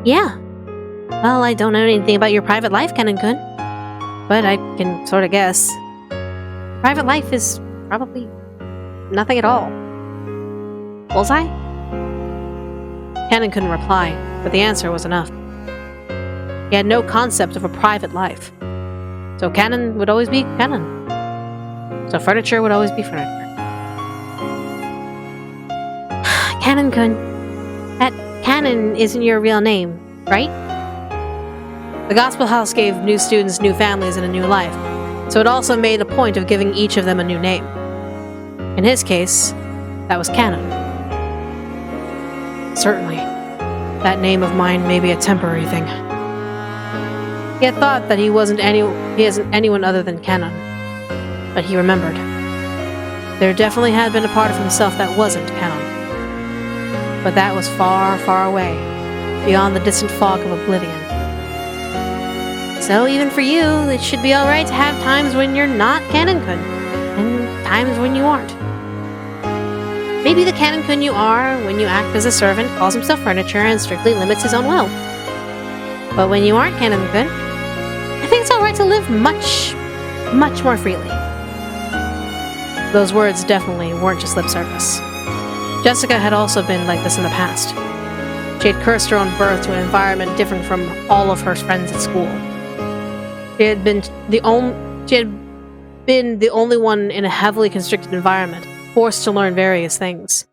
Yeah. Well, I don't know anything about your private life, Kennen-kun, but I can sort of guess. Private life is probably nothing at all. Bullseye? Kennen couldn't reply, but the answer was enough. He had no concept of a private life. So Kennen would always be Kennen. So furniture would always be furniture. Kennen-kun, that Kennen isn't your real name, right? The Gospel House gave new students new families and a new life, so it also made a point of giving each of them a new name. In his case, that was Kennen. Certainly, that name of mine may be a temporary thing. He had thought that he isn't anyone other than Kennen, but he remembered. There definitely had been a part of himself that wasn't Kennen. But that was far, far away, beyond the distant fog of oblivion. So even for you, it should be alright to have times when you're not Kennen-kun, and times when you aren't. Maybe the Kennen-kun you are, when you act as a servant, calls himself furniture and strictly limits his own will. But when you aren't Kennen-kun, I think it's alright to live much, much more freely. Those words definitely weren't just lip service. Jessica had also been like this in the past. She had cursed her own birth to an environment different from all of her friends at school. She had been the only one in a heavily constricted environment, forced to learn various things.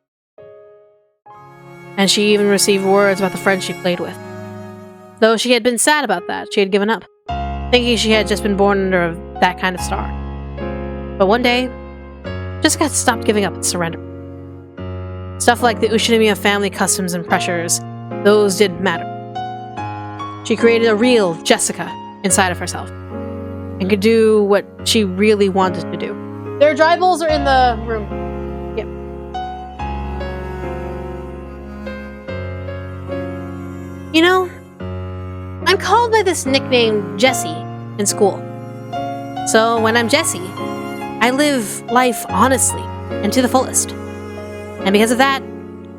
And she even received words about the friends she played with. Though she had been sad about that, she had given up, thinking she had just been born under that kind of star. But one day, Jessica stopped giving up and surrendered. Stuff like the Umineko family customs and pressures, those didn't matter. She created a real Jessica inside of herself, and could do what she really wanted to do. Their dry bowls are in the room. Yep. You know, I'm called by this nickname Jessie in school. So when I'm Jessie, I live life honestly and to the fullest. And because of that,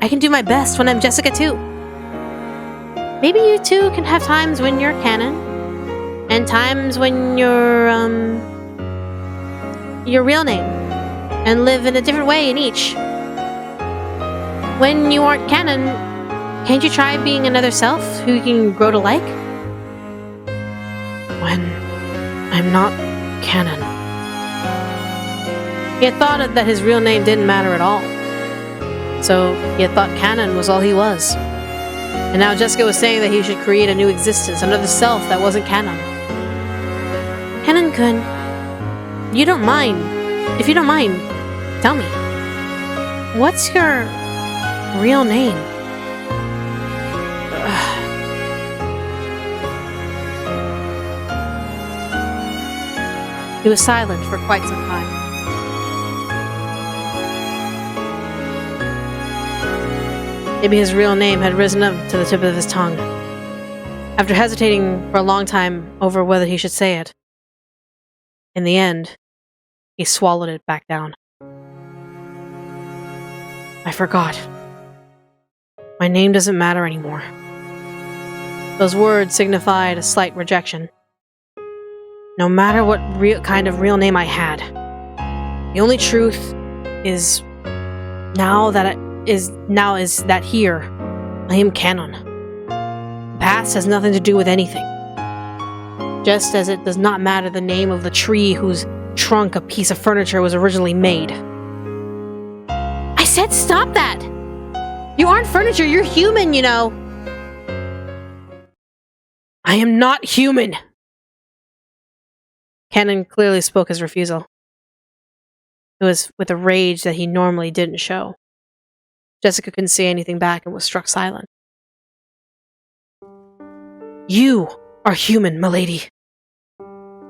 I can do my best when I'm Jessica too. Maybe you two can have times when you're canon, and times when you're your real name, and live in a different way in each. When you aren't canon, can't you try being another self who you can grow to like? When I'm not canon. He had thought that his real name didn't matter at all. So he had thought canon was all he was. And now Jessica was saying that he should create a new existence, another self that wasn't canon. Canon-kun, if you don't mind, tell me. What's your real name? He was silent for quite some time. Maybe his real name had risen up to the tip of his tongue. After hesitating for a long time over whether he should say it, in the end, he swallowed it back down. I forgot. My name doesn't matter anymore. Those words signified a slight rejection. No matter what kind of real name I had, the only truth is that here, I am canon. The past has nothing to do with anything. Just as it does not matter the name of the tree whose trunk a piece of furniture was originally made. I said stop that! You aren't furniture, you're human, you know! I am not human! Canon clearly spoke his refusal. It was with a rage that he normally didn't show. Jessica couldn't say anything back and was struck silent. You are human, milady.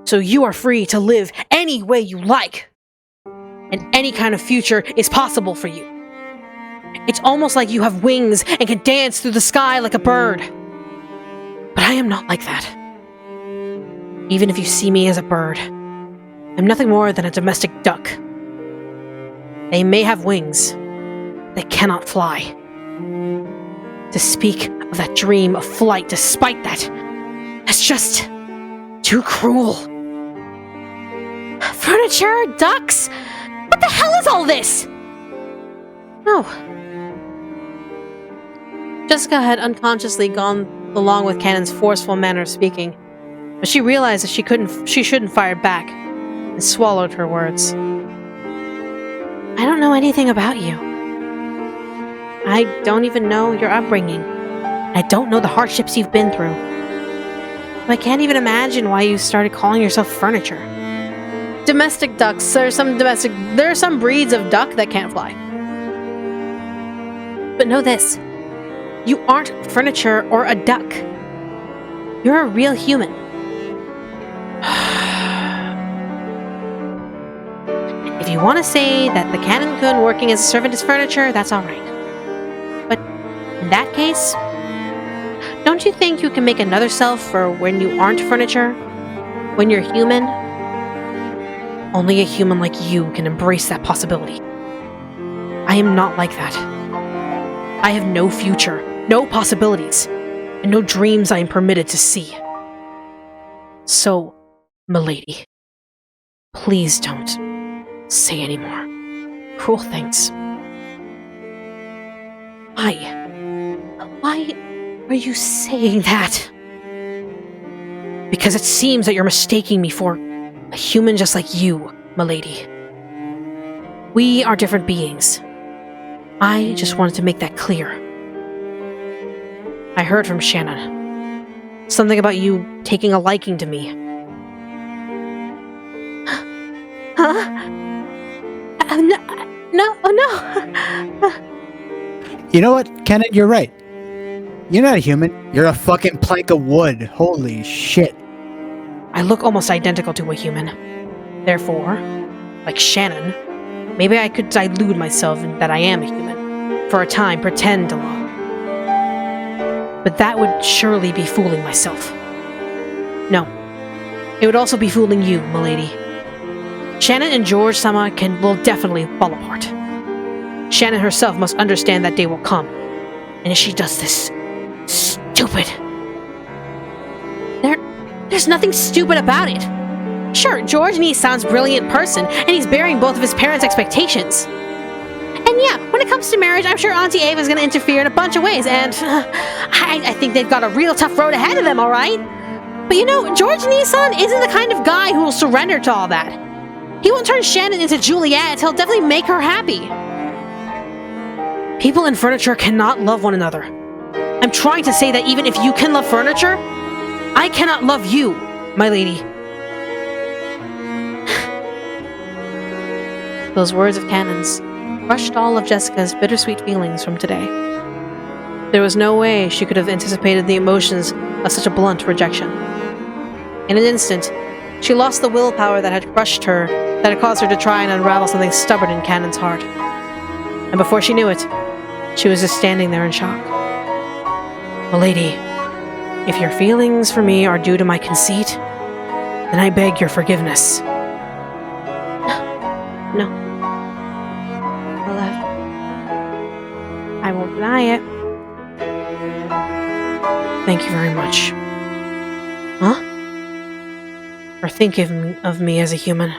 So you are free to live any way you like. And any kind of future is possible for you. It's almost like you have wings and can dance through the sky like a bird. But I am not like that. Even if you see me as a bird, I'm nothing more than a domestic duck. They may have wings. They cannot fly. To speak of that dream of flight despite that's just too cruel. Furniture? Ducks? What the hell is all this? No. Jessica had unconsciously gone along with Canon's forceful manner of speaking, but she realized that she shouldn't fire back, and swallowed her words. I don't know anything about you. I don't even know your upbringing. I don't know the hardships you've been through. I can't even imagine why you started calling yourself furniture. Domestic ducks. There are some breeds of duck that can't fly. But know this. You aren't furniture or a duck. You're a real human. If you want to say that the Canon-kun working as a servant is furniture, that's alright. But in that case, don't you think you can make another self for when you aren't furniture? When you're human? Only a human like you can embrace that possibility. I am not like that. I have no future, no possibilities, and no dreams I am permitted to see. So, milady, please don't say any more. cruel things. Why? Why are you saying that? Because it seems that you're mistaking me for a human just like you, milady. We are different beings. I just wanted to make that clear. I heard from Shannon. Something about you taking a liking to me. Huh? No, You know what, Kenneth? You're right. You're not a human. You're a fucking plank of wood. Holy shit. I look almost identical to a human. Therefore, like Shannon, maybe I could delude myself that I am a human. For a time, pretend to love. But that would surely be fooling myself. No. It would also be fooling you, milady. Shannon and George-sama will definitely fall apart. Shannon herself must understand that day will come. And if she does this, stupid. There's nothing stupid about it. Sure, George Nee sounds brilliant person, and he's bearing both of his parents' expectations. And yeah, when it comes to marriage, I'm sure Auntie Ava's gonna interfere in a bunch of ways, and I think they've got a real tough road ahead of them, alright? But you know, George Nee-san isn't the kind of guy who will surrender to all that. He won't turn Shannon into Juliet, he'll definitely make her happy. People and furniture cannot love one another. I'm trying to say that even if you can love furniture, I cannot love you, my lady. Those words of Cannon's crushed all of Jessica's bittersweet feelings from today. There was no way she could have anticipated the emotions of such a blunt rejection. In an instant, she lost the willpower that had crushed her, that had caused her to try and unravel something stubborn in Cannon's heart. And before she knew it, she was just standing there in shock. Milady, if your feelings for me are due to my conceit, then I beg your forgiveness. No. I won't deny it. Thank you very much. Huh? For thinking of me as a human.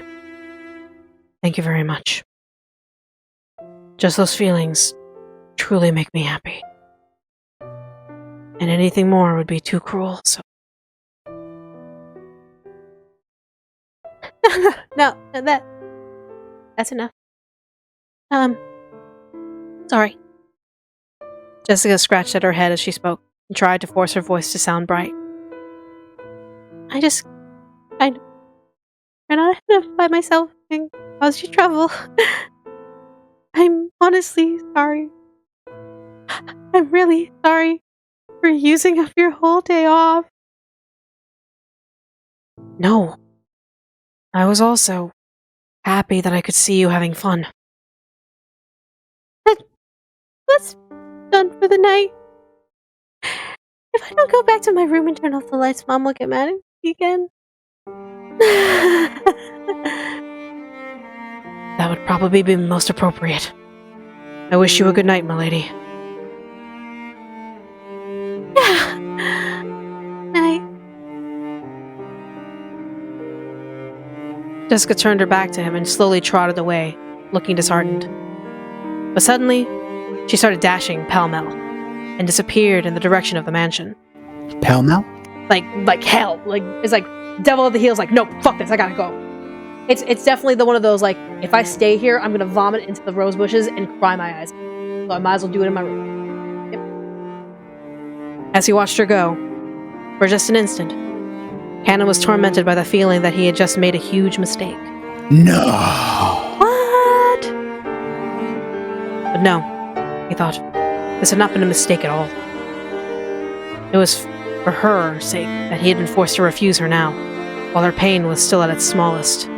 Thank you very much. Just those feelings truly make me happy. And anything more would be too cruel, so... No, that's enough. Sorry. Jessica scratched at her head as she spoke and tried to force her voice to sound bright. I ran out of by myself and caused you trouble. I'm honestly sorry. I'm really sorry for using up your whole day off. No. I was also happy that I could see you having fun. Let's done for the night. If I don't go back to my room and turn off the lights, Mom will get mad at me again. That would probably be most appropriate. I wish you a good night, milady. Yeah. Night. Jessica turned her back to him and slowly trotted away, looking disheartened. But suddenly, she started dashing pell-mell and disappeared in the direction of the mansion. Pell-mell? Like hell. Like, it's like devil at the heels, like, no, fuck this, I gotta go. It's definitely the one of those, like, if I stay here, I'm gonna vomit into the rose bushes and cry my eyes. So I might as well do it in my room. Yep. As he watched her go, for just an instant, Cannon was tormented by the feeling that he had just made a huge mistake. No! What? But no, he thought, this had not been a mistake at all. It was for her sake that he had been forced to refuse her now, while her pain was still at its smallest.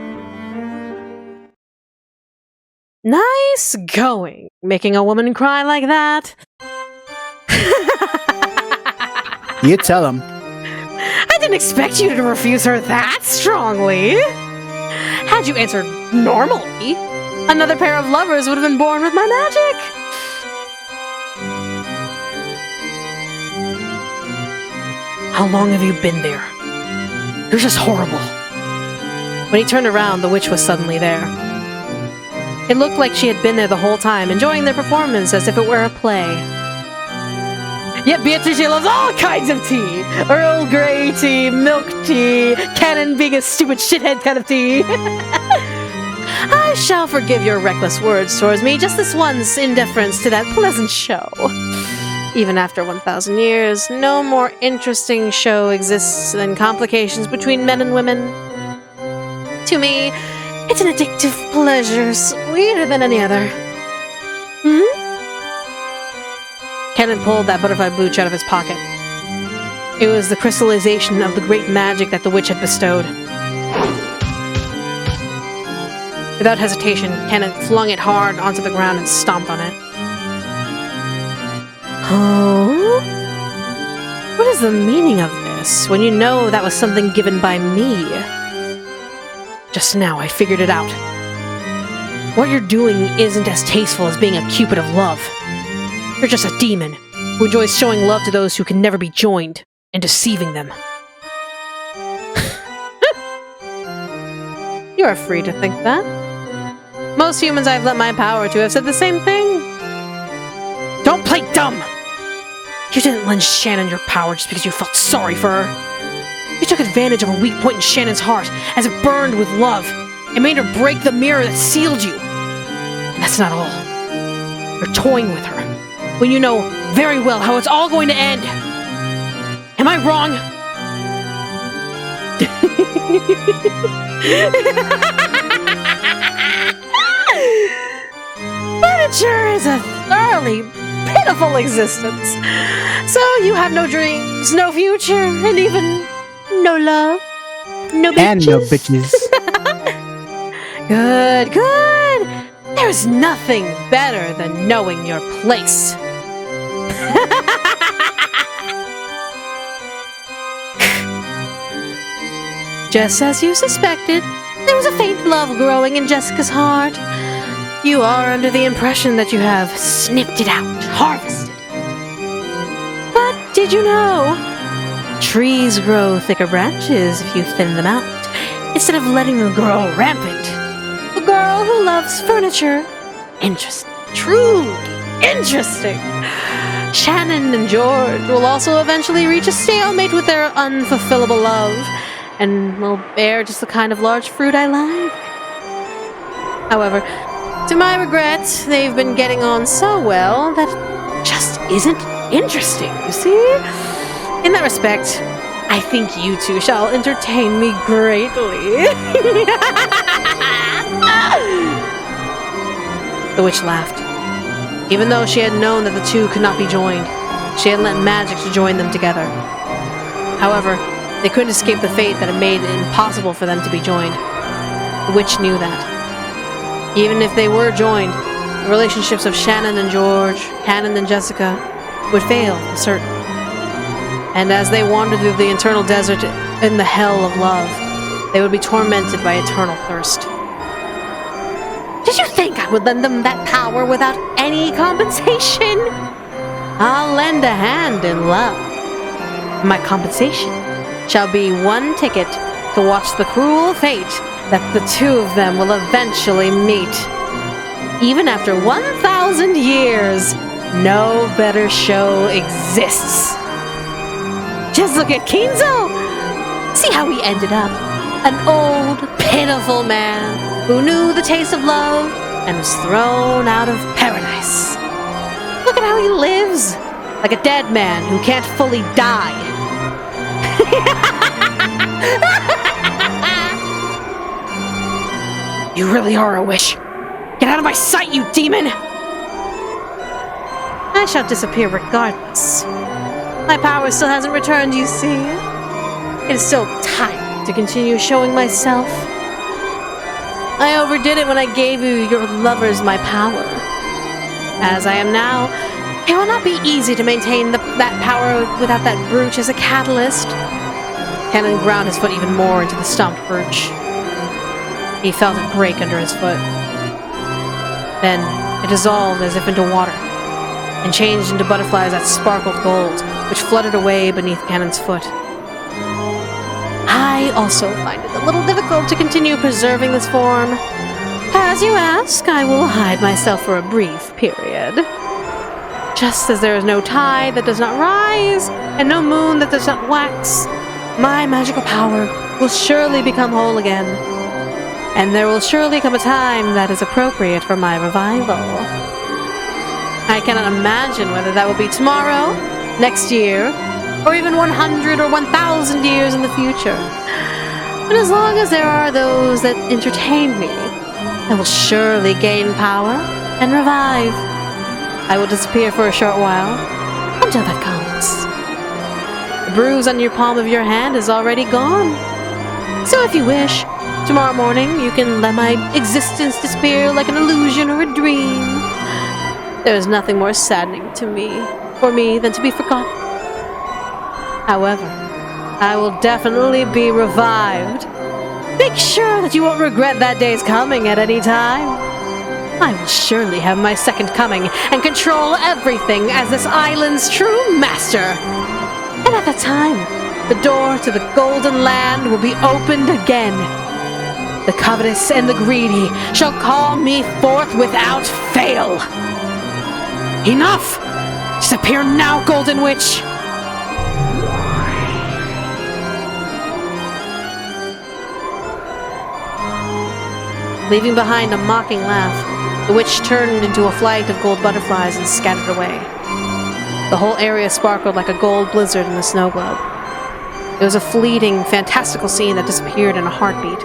Nice going, making a woman cry like that. You tell him. I didn't expect you to refuse her that strongly. Had you answered normally, another pair of lovers would have been born with my magic. How long have you been there? You're just horrible. When he turned around, the witch was suddenly there. It looked like she had been there the whole time, enjoying their performance as if it were a play. Yet Beatrice loves all kinds of tea. Earl Grey tea, milk tea, Canon being a stupid shithead kind of tea. I shall forgive your reckless words towards me just this once in deference to that pleasant show. Even after 1,000 years, no more interesting show exists than complications between men and women. To me, it's an addictive pleasure, sweeter than any other. Canon pulled that butterfly brooch out of his pocket. It was the crystallization of the great magic that the witch had bestowed. Without hesitation, Canon flung it hard onto the ground and stomped on it. Oh? What is the meaning of this, when you know that was something given by me? Just now I figured it out. What you're doing isn't as tasteful as being a cupid of love. You're just a demon who enjoys showing love to those who can never be joined and deceiving them. You're free to think that. Most humans I've lent my power to have said the same thing. Don't play dumb! You didn't lend Shannon your power just because you felt sorry for her. You took advantage of a weak point in Shannon's heart as it burned with love and made her break the mirror that sealed you. And that's not all. You're toying with her when you know very well how it's all going to end. Am I wrong? Furniture is a thoroughly pitiful existence. So you have no dreams, no future, and even no love, no bitches. And no bitches. Good, good. There's nothing better than knowing your place. Just as you suspected, there was a faint love growing in Jessica's heart. You are under the impression that you have snipped it out, harvested. But did you know? Trees grow thicker branches if you thin them out, instead of letting them grow rampant. A girl who loves furniture. Interesting. Truly interesting. Shannon and George will also eventually reach a stalemate with their unfulfillable love, and will bear just the kind of large fruit I like. However, to my regret, they've been getting on so well that it just isn't interesting, you see? In that respect, I think you two shall entertain me greatly. The witch laughed. Even though she had known that the two could not be joined, she had lent magic to join them together. However, they couldn't escape the fate that had made it impossible for them to be joined. The witch knew that. Even if they were joined, the relationships of Shannon and George, Canon and Jessica, would fail for certain. And as they wandered through the eternal desert in the hell of love, they would be tormented by eternal thirst. Did you think I would lend them that power without any compensation? I'll lend a hand in love. My compensation shall be one ticket to watch the cruel fate that the two of them will eventually meet. Even after 1,000 years, no better show exists. Just look at Kinzo! See how he ended up. An old, pitiful man who knew the taste of love and was thrown out of paradise. Look at how he lives, like a dead man who can't fully die. You really are a wish. Get out of my sight, you demon! I shall disappear regardless. My power still hasn't returned, you see. It is still time to continue showing myself. I overdid it when I gave you your lovers my power. As I am now, it will not be easy to maintain that power without that brooch as a catalyst. Canon ground his foot even more into the stomped brooch. He felt it break under his foot. Then it dissolved as if into water, and changed into butterflies that sparkled gold, which fluttered away beneath Canon's foot. I also find it a little difficult to continue preserving this form. As you ask, I will hide myself for a brief period. Just as there is no tide that does not rise, and no moon that does not wax, my magical power will surely become whole again. And there will surely come a time that is appropriate for my revival. I cannot imagine whether that will be tomorrow, next year, or even 100 or 1,000 years in the future. But as long as there are those that entertain me, I will surely gain power and revive. I will disappear for a short while, until that comes. The bruise on your palm of your hand is already gone. So if you wish, tomorrow morning you can let my existence disappear like an illusion or a dream. There is nothing more saddening for me than to be forgotten. However, I will definitely be revived. Make sure that you won't regret that day's coming at any time. I will surely have my second coming and control everything as this island's true master. And at that time, the door to the Golden Land will be opened again. The covetous and the greedy shall call me forth without fail. Enough! Disappear now, Golden Witch! Leaving behind a mocking laugh, the witch turned into a flight of gold butterflies and scattered away. The whole area sparkled like a gold blizzard in a snow globe. It was a fleeting, fantastical scene that disappeared in a heartbeat.